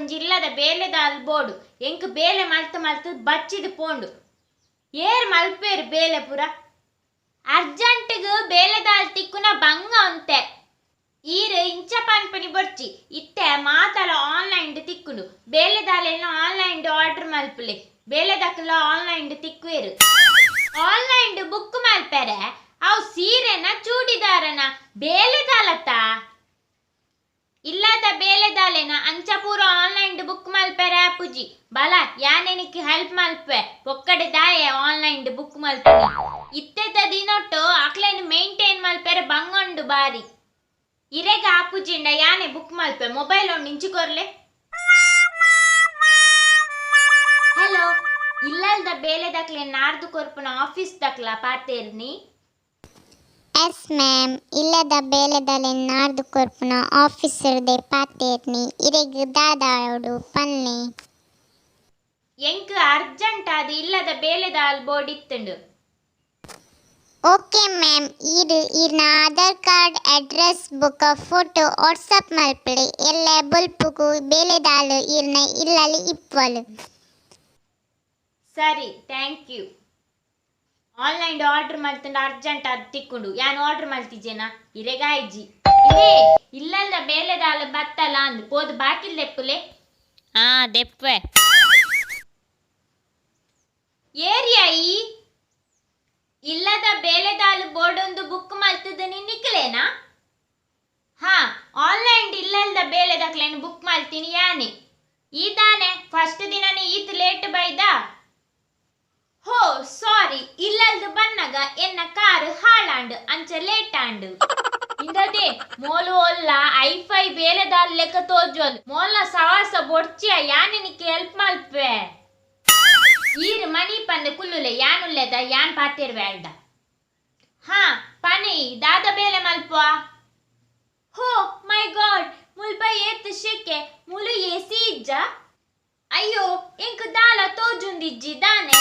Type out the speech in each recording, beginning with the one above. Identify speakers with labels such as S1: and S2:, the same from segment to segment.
S1: ಒಂಜಿ ಇಲ್ಲದ ಬೇಲೆದಾಲ್ ಬೋಡು ಎಂಕ್ ಬೇಲೆ ಮಲ್ತು ಮಲ್ತು ಬಚ್ಚಿದು ಪೋಂಡು ಏರ್ ಮಲ್ಪೇರು ಬೇಲೆ ಪುರ ಅರ್ಜೆಂಟ್ಗ್ ಬೇಲೆದಾಲ್ ತಿಕ್ಕುನ ಬಂಗ ಅಂತೆ ಈರು ಇಂಚ ಪನ್ಪನಿ ಬೊರ್ಚಿ ಇತ್ತೆ ಮಾತಲ ಆನ್ಲೈನ್ ತಿಕ್ಕುಂಡು ಬೇಲೆದಾಲೆಲ್ಲ ಆನ್ಲೈನ್ ಆರ್ಡರ್ ಮಲ್ಪುಲೆ ಬೇಲೆದಕ್ಕೆಲ್ಲ ಆನ್ಲೈನ್ ತಿಕ್ಕುವೇರು ಆನ್ಲೈನ್ ಬುಕ್ ಮಲ್ಪೆರೆ ಅವು ಸೀರೆನ ಚೂಡಿದಾರನ ಬೇಲೆದಾಲತ್ತ ಇಲ್ಲದ ಬೇಲೆದಾಲೆನ ಅಂಚ ಪೂರ ಆನ್ಲೈನ್ ಬುಕ್ ಮಲ್ಪೆರೆ ಆಪುಜಿ ಬಲ ಯಾನೆನಿಕ್ ಹೆಲ್ಪ್ ಮಲ್ಪೆ ಒಕ್ಕಡೆ ದಾಯೆ ಆನ್ಲೈನ್ ಬುಕ್ ಮಲ್ಪನಿ ಇತ್ತೆದ ದಿನೊಟ್ಟು ಅಕ್ಲೇನು ಮೇಂಟೈನ್ ಮಲ್ಪೆರೆ ಬಂಗೊಂಡು ಬಾರಿ ಇರೆಗ ಆಪುಜಿಂಡ ಯಾನೆ ಬುಕ್ ಮಲ್ಪೆ ಮೊಬೈಲ್ ಒಂದು ಇಂಚಿಕೊರ್ಲೆ ಹಲೋ ಇಲ್ಲಲ್ದ ಬೇಲೆದಕ್ಲೆ ನಾರ್ದು ಕೊರ್ಪುನ ಆಫೀಸ್ ದಕ್ಲ ಪಾತೇರ್ನಿ
S2: ಎಸ್ ಮ್ಯಾಮ್ ಇಲ್ಲದ ಬೇಲೆದಲೆ ನಾರ್ದು ಕೊರ್ಪುನ ಆಫೀಸರ್ದೆ ಪಾತೇರ್ನಿ ಇರೆಗ್ ದಾದಾಡು ಪನ್ನೆ
S1: ಎಂಕ್ ಅರ್ಜೆಂಟ್ ಅದು ಇಲ್ಲದ ಬೇಲೆದಾಲ್ ಬೋರ್ಡ್ ಇತ್ತುಂಡು
S2: ಓಕೆ ಮ್ಯಾಮ್ ಈರ್ನ Aadhaar card address book photo WhatsApp ಮಲ್ಪಡೆ ಎಲ್ಲ ಬುಲ್ಪುಗು ಬೇಲೆದಾಲು ಈರ್ನ ಇಲ್ಲಲ್ಲಿ ಇಪ್ಪಲು
S1: ಸರಿ ಥ್ಯಾಂಕ್ ಯು ಆನ್ಲೈನ್ ಆರ್ಡರ್ ಮಲ್ತಂಡ ಅರ್ಜೆಂಟ್ ಅದು ತಿಕ್ಕೊಂಡು ಯಾನು ಆರ್ಡರ್ ಮಲ್ತಿಜೇನಾ ಇರೆಗಾಯ್ಜಿ ಇದೇ ಇಲ್ಲಲ್ಲ ಬೇಲೆದಾಲ ಬತ್ತಲ್ಲ ಅಂದು ಪೋದು ಬಾಕಿಲ್ ದೆಪ್ಪುಲೆ
S3: ದೆಪ್ಪೆ
S1: ಏರಿಯಾ ಈ ಇಲ್ಲದ ಬೇಲೆದಾಲು ಬೋರ್ಡ್ ಒಂದು ಬುಕ್ ಮಲ್ತದ ನಿಕ್ಲೇನಾ ಹಾ ಆನ್ಲೈನ್ ಇಲ್ಲದ ಬೇಲೆದಕ್ಲೇನು ಬುಕ್ ಮಲ್ತೀನಿ ಯಾನೆ ಈದಾನೆ ಫಸ್ಟ್ ದಿನನೇ ಈತ್ ಲೇಟ್ ಬೈದಾ ಹೋ ಸಾರಿ ಇಲ್ಲಲ್ದು ಬನ್ನಗ ಎನ್ನ ಕಾರು ಹಾಳಾಂಡು ಅಂಚ ಲೇಟ್ ಆಂಡು ಇಂದದೆ ಮೋಲು ಒಲ್ಲ ಐಫೈ ಬೇಲೆದಾಲ್ ಲೆಕ್ಕ ತೋಜೋಲ್ ಮೋಲ್ಲ ಸವಾಸ ಬೊಡ್ಚಿಯ ಯಾನಿನಿಕ್ಕೆ ಹೆಲ್ಪ್ ಮಲ್ಪೆ ಈರು ಮನಿ ಪಂದೆ ಕುಲ್ಲುಲೆ ಯಾನುಲ್ಲೆದ ಯಾನ್ ಪಾತಿರ್ವೆ ಅಲ್ದ ಹಾ ಪನಿ ದಾದ ಬೇಲೆ ಮಲ್ಪುವ ಹೋ ಮೈ ಗಾಡ್ ಮುಲ್ಪ ಏತ್ ಶೆಕೆ ಮುಲು ಎಸಿ ಇಜ್ಜ ಅಯ್ಯೋ ಎಂಕ್ ದಾಲ ತೋಜುಂದಿಜ್ಜಿ ದಾನೆ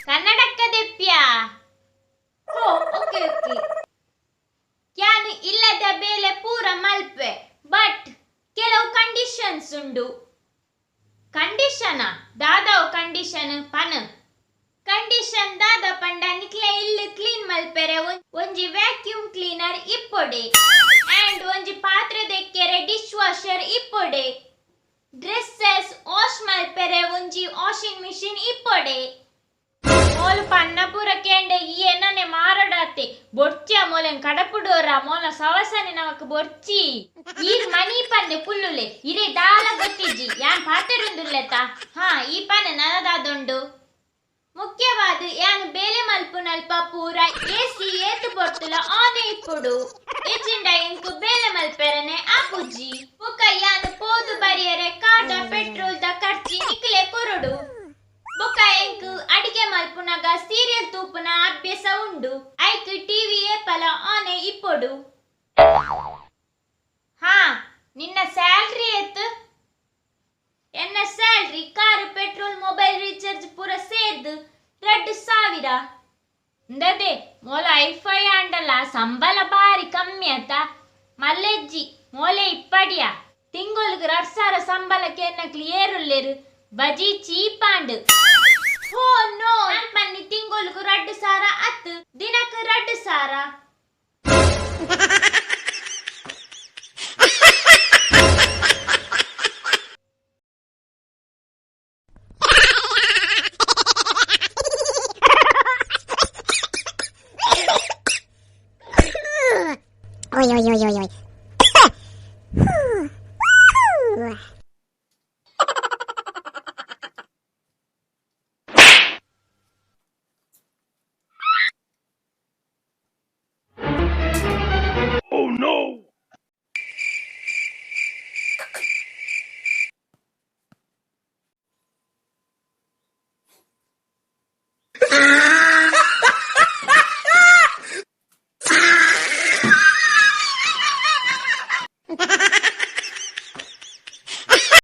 S1: ಕನ್ನಡಕ್ಕ ದೆಪ್ಪ್ಯಾ ಹೋ ಓಕೆ ಓಕೆ ಯಾನು ಇಲ್ಲದ ಬೇಲೆ ಪೂರ ಮಲ್ಪೆ ಬಟ್ ಕೆಲವು ಕಂಡೀಷನ್ಸ್ ಉಂಡು ಕಂಡೀಷನಾ ದಾದಾವು ಕಂಡೀಷನ್ ಪನ ಕಂಡೀಷನ್ ದಾದ ಪಂಡ ನಿಕ್ಲೆ ಇಲ್ಲು ಕ್ಲೀನ್ ಮಲ್ಪೆರೆ ಒಂಜಿ ವ್ಯಾಕ್ಯೂಮ್ ಕ್ಲೀನರ್ ಇಪ್ಪೊಡೆ ಅಂಡ್ ಒಂಜಿ ಪಾತ್ರೆ ದೆಕ್ಕೆರೆ ಡಿಶ್ ವಾಷರ್ ಇಪ್ಪೊಡೆ ಡ್ರೆಸ್ಸಸ್ ವಾಶ್ ಮಲ್ಪೆರೆ ಒಂಜಿ ವಾಷಿಂಗ್ ಮಿಷಿನ್ ಇಪ್ಪೊಡೆ ಮೋಲು ಪನ್ನ ಪೂರ ಕೇಂಡೆ ಈ ಎನ್ನನೆ ಮಾರಡಾತೆ ಬೊರ್ಚಿಯ ಮೋಲೆನ್ ಕಡಪುಡೋರ ಮೋಲ ಸವಸನೆ ನಮಕ್ ಬೊರ್ಚಿ ಈರ್ ಮನಿ ಪನ್ನೆ ಕುಲ್ಲುಲೆ ಇರೆ ದಾಲ ಗೊತ್ತಿಜ್ಜಿ ಯಾನ್ ಪಾತೆರುಂದುಲ್ಲೆತ ಹಾ ಈ ಪನ್ನೆ ನನದಾದೊಂಡು ಮುಖ್ಯವಾದ ಯಾನು ಬೇಲೆ ಮಲ್ಪು ನಲ್ಪ ಪೂರ ಎಸಿ ಏತು ಬೊರ್ತುಲ ಆನೆ ಇಪ್ಪುಡು ಎಜಿಂಡ ಎಂಕು ಬೇಲೆ ಮಲ್ಪೆರನೆ ಆಪುಜಿ ಮುಖ ಯಾನು ಪೋದು ಬರಿಯರೆ ಕಾದ ಪೆಟ್ರೋಲ್ ದ ಖರ್ಚಿ ನಿಕ್ಲೆ ಕೊರಡು ಬೊಕ್ಕ ಎಂಕ್ ಅಡಿಗೆ ಮಲ್ಪುನಗ ಸೀರಿಯಲ್ ತೂಪುನ ಅಭ್ಯಾಸ ಉಂಡು ಐಕ್ ಟಿವಿ ಏಪಲ ಆನೆ ಇಪ್ಪೊಡು ಹಾ ನಿನ್ನ ಸ್ಯಾಲ್ರಿ ಎತ್ತು ಎನ್ನ salary car petrol mobile recharge ಪೂರ ಸೇರ್ದು 2,000 ಇಂದದೆ ಮೋಲ ಐಫೈ ಆಂಡಲ ಸಂಬಳ ಬಾರಿ ಕಮ್ಮಿ ಆತ ಮಲ್ಲೆಜ್ಜಿ ಮೋಲೆ ಇಪ್ಪಡಿಯ ತಿಂಗಳಿಗೆ 2,000 ಸಂಬಳಕ್ಕೆ ಎನ್ನಕ್ಲಿ ಏರುಲ್ಲೇರು ಬಜಿ ಚೀಪಾಂಡ್ ಹೋ ನೋ ಪನ್ನಿ ತಿಂಗಳಿಗೆ 2,000 ಅತ್ತು ದಿನಕ್ಕೆ 2,000
S2: Oi, oi, oi, oi, oi.